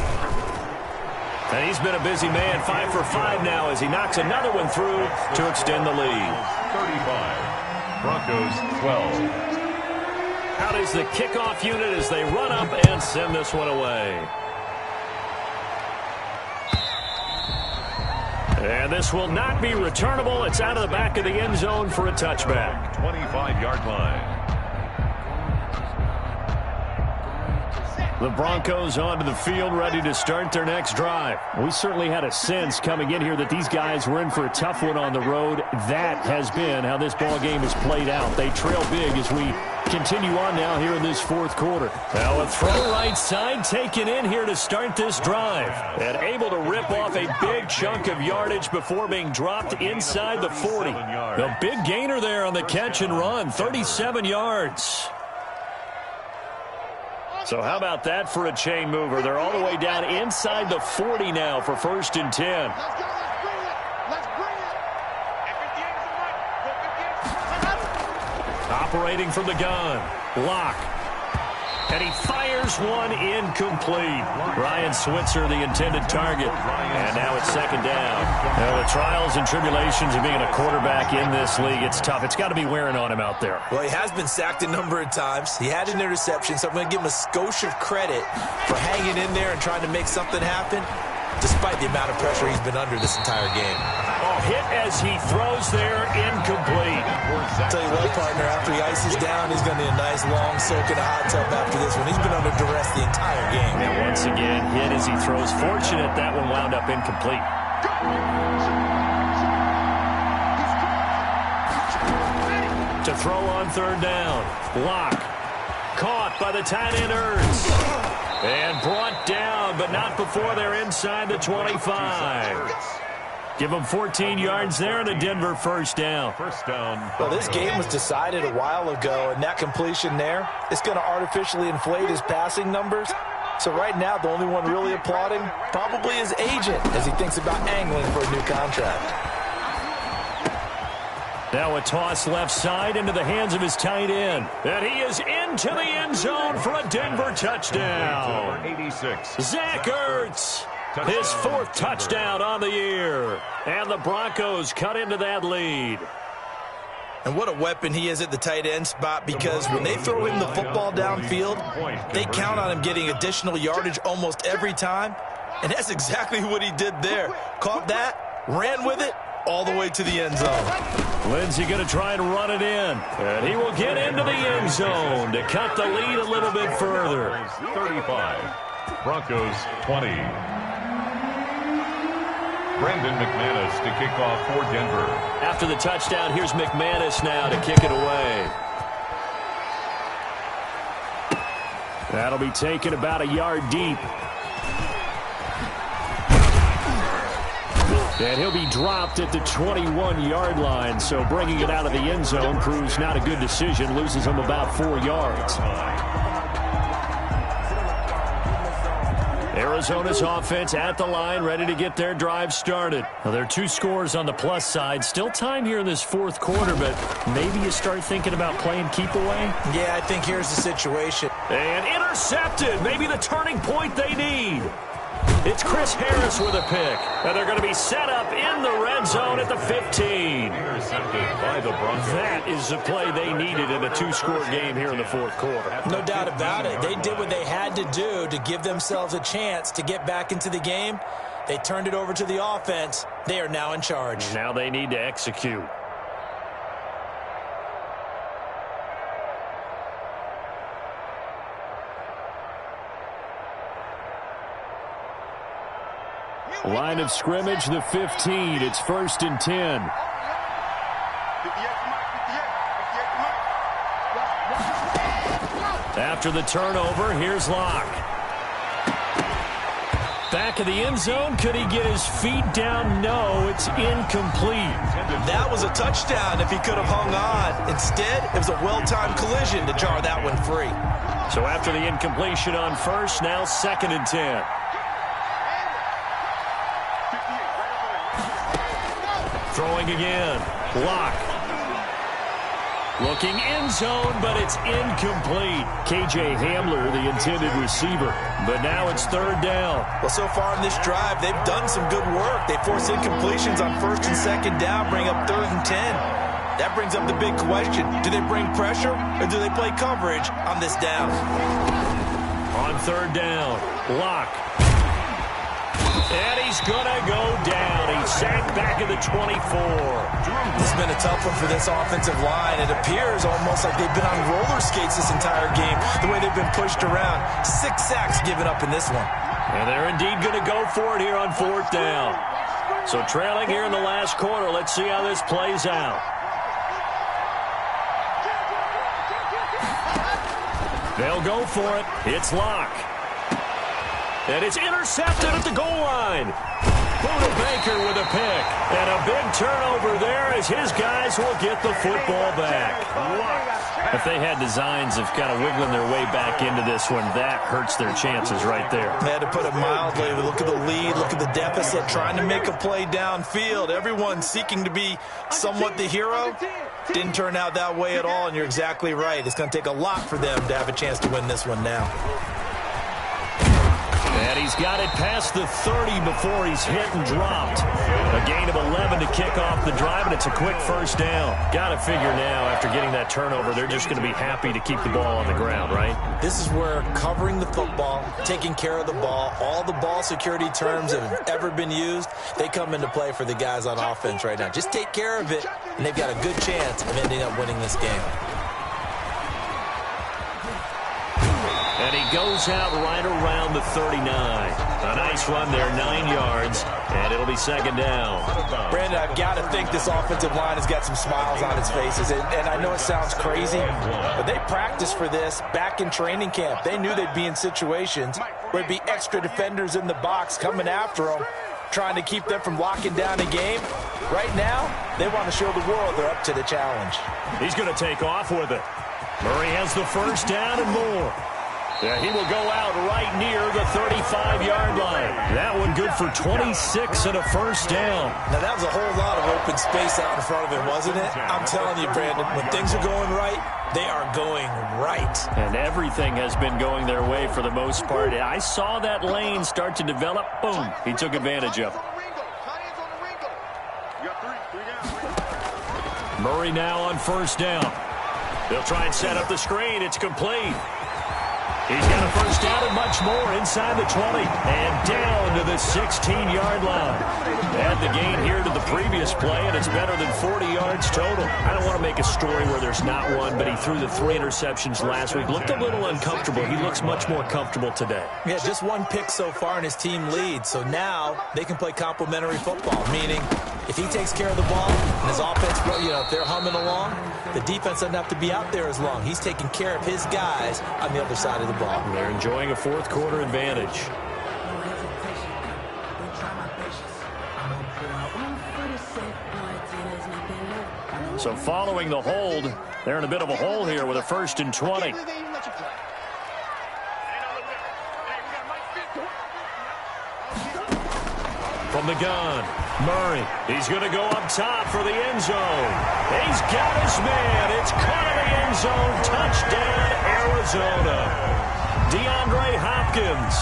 And he's been a busy man, 5 for 5 now as he knocks another one through to extend the lead.
35, Broncos 12.
Out is the kickoff unit as they run up and send this one away. And this will not be returnable. It's out of the back of the end zone for a touchback.
25-yard line.
The Broncos onto the field, ready to start their next drive. We certainly had a sense coming in here that these guys were in for a tough one on the road. That has been how this ball game has played out. They trail big as we continue on now here in this fourth quarter. Now a throw right side taken in here to start this drive. And able to rip off a big chunk of yardage before being dropped inside the 40. The big gainer there on the catch and run, 37 yards. So how about that for a chain mover? They're all the way down inside the 40 now for 1st and 10.
Let's go. Let's bring it.
Operating from the gun. Lock. And he fires one incomplete. Ryan Switzer, the intended target. And now it's 2nd down. Now the trials and tribulations of being a quarterback in this league, it's tough. It's got to be wearing on him out there.
Well, he has been sacked a number of times. He had an interception, so I'm going to give him a skosh of credit for hanging in there and trying to make something happen, despite the amount of pressure he's been under this entire game.
Oh, hit as he throws there, incomplete.
I'll tell you what, partner, after he ices down, he's going to need a nice long soak in a hot tub after this one. He's been under duress the entire game.
And once again, hit as he throws. Fortunate that one wound up incomplete. To throw on 3rd down. Lock. Caught by the tight end Ertz. And brought down, but not before they're inside the 25. Give them 14 yards there and a Denver 1st down.
Well, this game was decided a while ago, and that completion there, it's going to artificially inflate his passing numbers. So right now, the only one really applauding probably his agent as he thinks about angling for a new contract.
Now a toss left side into the hands of his tight end. And he is into the end zone for a Denver touchdown.
86.
Zach Ertz. His 4th touchdown on the year. And the Broncos cut into that lead.
And what a weapon he is at the tight end spot, because when they throw him the football downfield, they count on him getting additional yardage almost every time. And that's exactly what he did there. Caught that, ran with it, all the way to the end zone.
Lindsey going to try and run it in. And he will get into the end zone to cut the lead a little bit further.
35. Broncos 20. Brandon McManus to kick off for Denver.
After the touchdown, here's McManus now to kick it away. That'll be taken about a yard deep. And he'll be dropped at the 21-yard line, so bringing it out of the end zone proves not a good decision. Loses him about 4 yards. Arizona's offense at the line, ready to get their drive started. Now, there are 2 scores on the plus side. Still time here in this 4th quarter, but maybe you start thinking about playing keep away?
Yeah, I think here's the situation.
And intercepted. Maybe the turning point they need. It's Chris Harris with a pick. And they're going to be set up in the red zone at the 15.
Intercepted by the Broncos.
That is the play they needed in a 2-score game here in the 4th quarter.
No doubt about it. They did what they had to do to give themselves a chance to get back into the game. They turned it over to the offense. They are now in charge.
Now they need to execute. Line of scrimmage, the 15. It's 1st and 10. After the turnover, here's Locke. Back of the end zone. Could he get his feet down? No, it's incomplete.
That was a touchdown if he could have hung on. Instead, it was a well-timed collision to jar that one free.
So after the incompletion on 1st, now 2nd and 10. Throwing again. Locke. Looking end zone, but it's incomplete. KJ Hamler, the intended receiver. But now it's 3rd down.
Well, so far in this drive, they've done some good work. They force incompletions on 1st and 2nd down, bring up 3rd and 10. That brings up the big question. Do they bring pressure, or do they play coverage on this down?
On 3rd down, Locke. And he's going to go down. He's sacked back at the 24.
This been a tough one for this offensive line. It appears almost like they've been on roller skates this entire game, the way they've been pushed around. 6 sacks given up in this one.
And they're indeed going to go for it here on 4th down. So trailing here in the last quarter. Let's see how this plays out. They'll go for it. It's Locke. And it's intercepted at the goal line. Buda Baker with a pick. And a big turnover there as his guys will get the football back. If they had designs of kind of wiggling their way back into this one, that hurts their chances right there.
They had to put it mildly. Look at the lead. Look at the deficit. Trying to make a play downfield. Everyone seeking to be somewhat the hero. Didn't turn out that way at all, and you're exactly right. It's going to take a lot for them to have a chance to win this one now.
And he's got it past the 30 before he's hit and dropped. A gain of 11 to kick off the drive, and it's a quick first down. Got to figure now, after getting that turnover, they're just going to be happy to keep the ball on the ground, right?
This is where covering the football, taking care of the ball, all the ball security terms that have ever been used, they come into play for the guys on offense right now. Just take care of it, and they've got a good chance of ending up winning this game.
And he goes out right around the 39. A nice run there, 9 yards, and it'll be 2nd down.
Brandon, I've got to think this offensive line has got some smiles on its faces. And I know it sounds crazy, but they practiced for this back in training camp. They knew they'd be in situations where there'd be extra defenders in the box coming after them, trying to keep them from locking down a game. Right now, they want to show the world they're up to the challenge.
He's going to take off with it. Murray has the first down and more. Yeah, he will go out right near the 35-yard line. That one good for 26 and a first down.
Now, that was a whole lot of open space out in front of him, wasn't it? I'm telling you, Brandon, when things are going right, they are going right.
And everything has been going their way for the most part. I saw that lane start to develop. Boom. He took advantage of it. Murray now on first down. They'll try and set up the screen. It's complete. He's got a first down and much more inside the 20 and down to the 16-yard line. Add the gain here to the previous play, and it's better than 40 yards total. I don't want to make a story where there's not one, but he threw the 3 interceptions last week. Looked a little uncomfortable. He looks much more comfortable today.
Yeah, just 1 pick so far, and his team leads. So now they can play complementary football, meaning if he takes care of the ball and his offense, if they're humming along, the defense doesn't have to be out there as long. He's taking care of his guys on the other side of the ball.
They're enjoying a 4th quarter advantage. So following the hold, they're in a bit of a hole here with a 1st and 20. From the gun, Murray. He's going to go up top for the end zone. He's got his man. It's caught in the end zone. Touchdown, Arizona. DeAndre Hopkins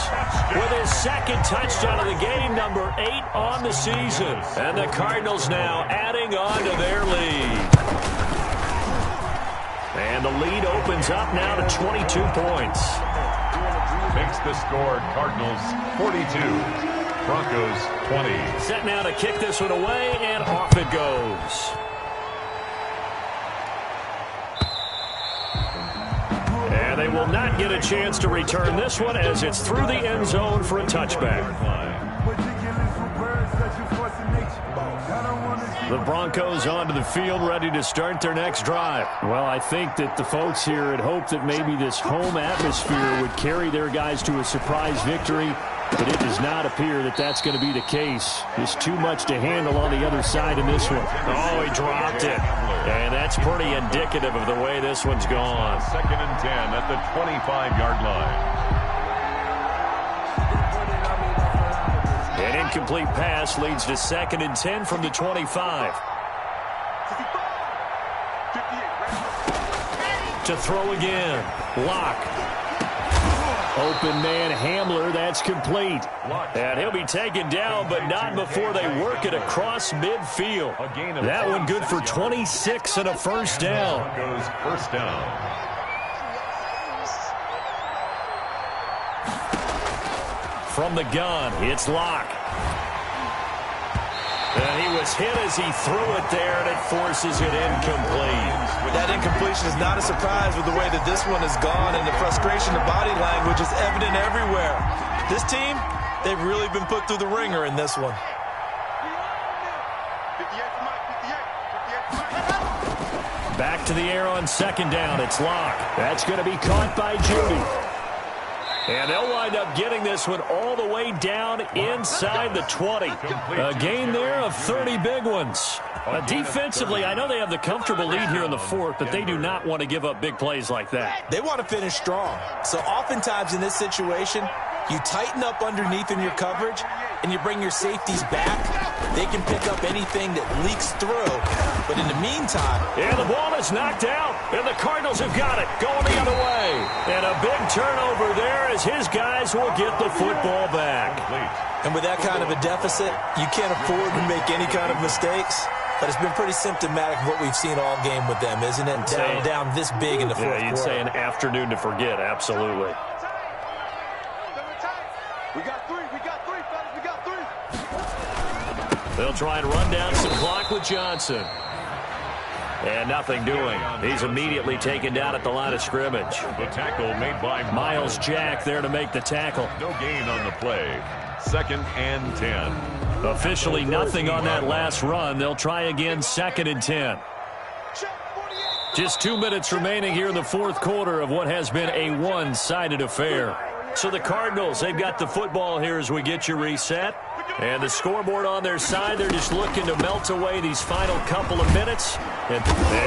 with his 2nd touchdown of the game, number 8 on the season. And the Cardinals now adding on to their lead. And the lead opens up now to 22 points.
Makes the score Cardinals 42, Broncos 20.
Set now to kick this one away, and off it goes. And they will not get a chance to return this one as it's through the end zone for a touchback. The Broncos onto the field, ready to start their next drive. Well, I think that the folks here had hoped that maybe this home atmosphere would carry their guys to a surprise victory, but it does not appear that that's going to be the case. Just too much to handle on the other side in this one. Oh, he dropped it. And that's pretty indicative of the way this one's gone.
2nd and 10 at the 25-yard line.
An incomplete pass leads to 2nd and 10 from the 25. To throw again. Locke. Open man Hamler, that's complete. And he'll be taken down, but not before they work it across midfield. That one good for 26 and a first down.
Goes first down.
From the gun, it's Locke. And he was was hit as he threw it there, and it forces it incomplete.
That incompletion is not a surprise with the way that this one has gone, and the frustration, the body language is evident everywhere. This team, they've really been put through the ringer in this one.
Back to the air on second down. It's Locke. That's going to be caught by Judy. And they'll wind up getting this one all the way down inside the 20. A gain there of 30 big ones. Defensively, I know they have the comfortable lead here in the fourth, but they do not want to give up big plays like that.
They want to finish strong. So oftentimes in this situation, you tighten up underneath in your coverage, and you bring your safeties back. They can pick up anything that leaks through. But in the meantime...
And the ball is knocked out, and the Cardinals have got it, going the other way. And a big turnover there as his guys will get the football back.
And with that kind of a deficit, you can't afford to make any kind of mistakes. But it's been pretty symptomatic of what we've seen all game with them, isn't it? Down this big in the fourth quarter.
You'd say an afternoon to forget, absolutely.
We got three, fellas, we got three.
They'll try and run down some clock with Johnson. And nothing doing. He's immediately taken down at the line of scrimmage.
The tackle made by
Miles Jack there to make the tackle.
No gain on the play. 2nd and 10.
Officially nothing on that last run. They'll try again 2nd and 10. Just 2 minutes remaining here in the fourth quarter of what has been a one-sided affair. So the Cardinals, they've got the football here as we get you reset. And the scoreboard on their side, they're just looking to melt away these final couple of minutes. And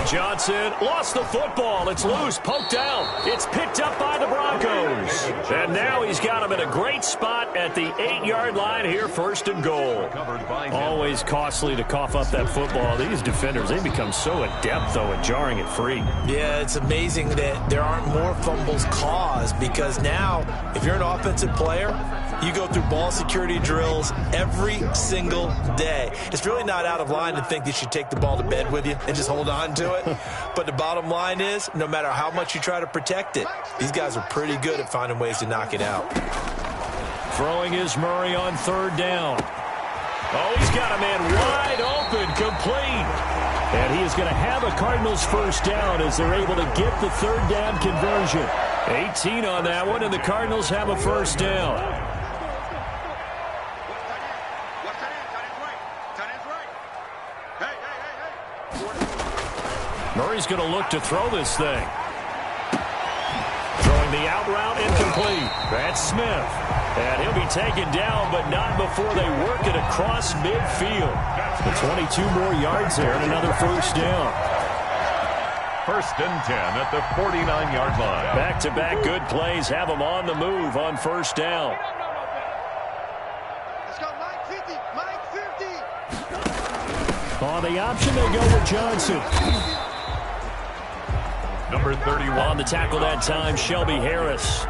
Johnson lost the football. It's loose, poked out. It's picked up by the Broncos. And now he's got him in a great spot at the 8-yard line here, 1st and goal. Always costly to cough up that football. These defenders, they become so adept, though, at jarring it free.
Yeah, it's amazing that there aren't more fumbles caused because now, if you're an offensive player, you go through ball security drills every single day. It's really not out of line to think that you take the ball to bed with you and just hold on to it. But the bottom line is, no matter how much you try to protect it, these guys are pretty good at finding ways to knock it out.
Throwing is Murray on 3rd down. Oh, he's got a man wide open, complete. And he is going to have a Cardinals 1st down as they're able to get the 3rd down conversion. 18 on that one, and the Cardinals have a 1st down. Murray's going to look to throw this thing. Throwing the out route incomplete. That's Smith. And he'll be taken down, but not before they work it across midfield. The 22 more yards there and another 1st down.
1st and 10 at the 49-yard line.
Back-to-back good plays have them on the move on 1st down.
Let's go, Mike 50.
On the option, they go with Johnson.
Number 31.
On the tackle that time, Shelby Harris.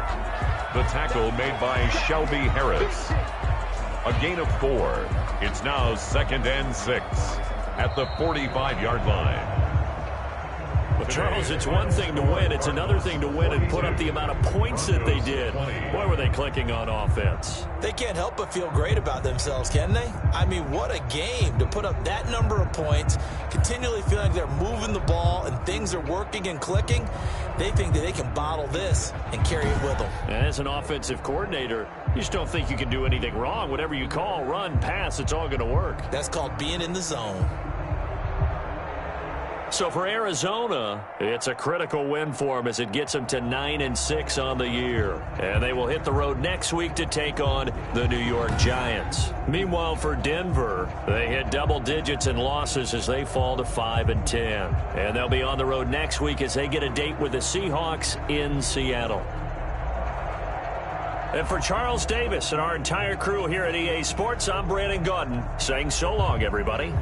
The tackle made by Shelby Harris. A gain of 4. It's now 2nd and 6 at the 45-yard line.
Well, Charles, it's one thing to win. It's another thing to win and put up the amount of points that they did. Boy, were they clicking on offense.
They can't help but feel great about themselves, can they? I mean, what a game to put up that number of points, continually feeling like they're moving the ball and things are working and clicking. They think that they can bottle this and carry it with them.
And as an offensive coordinator, you just don't think you can do anything wrong. Whatever you call, run, pass, it's all going to work.
That's called being in the zone.
So for Arizona, it's a critical win for them as it gets them to 9-6 on the year. And they will hit the road next week to take on the New York Giants. Meanwhile, for Denver, they hit double digits in losses as they fall to 5-10. And they'll be on the road next week as they get a date with the Seahawks in Seattle. And for Charles Davis and our entire crew here at EA Sports, I'm Brandon Gaudin saying so long, everybody.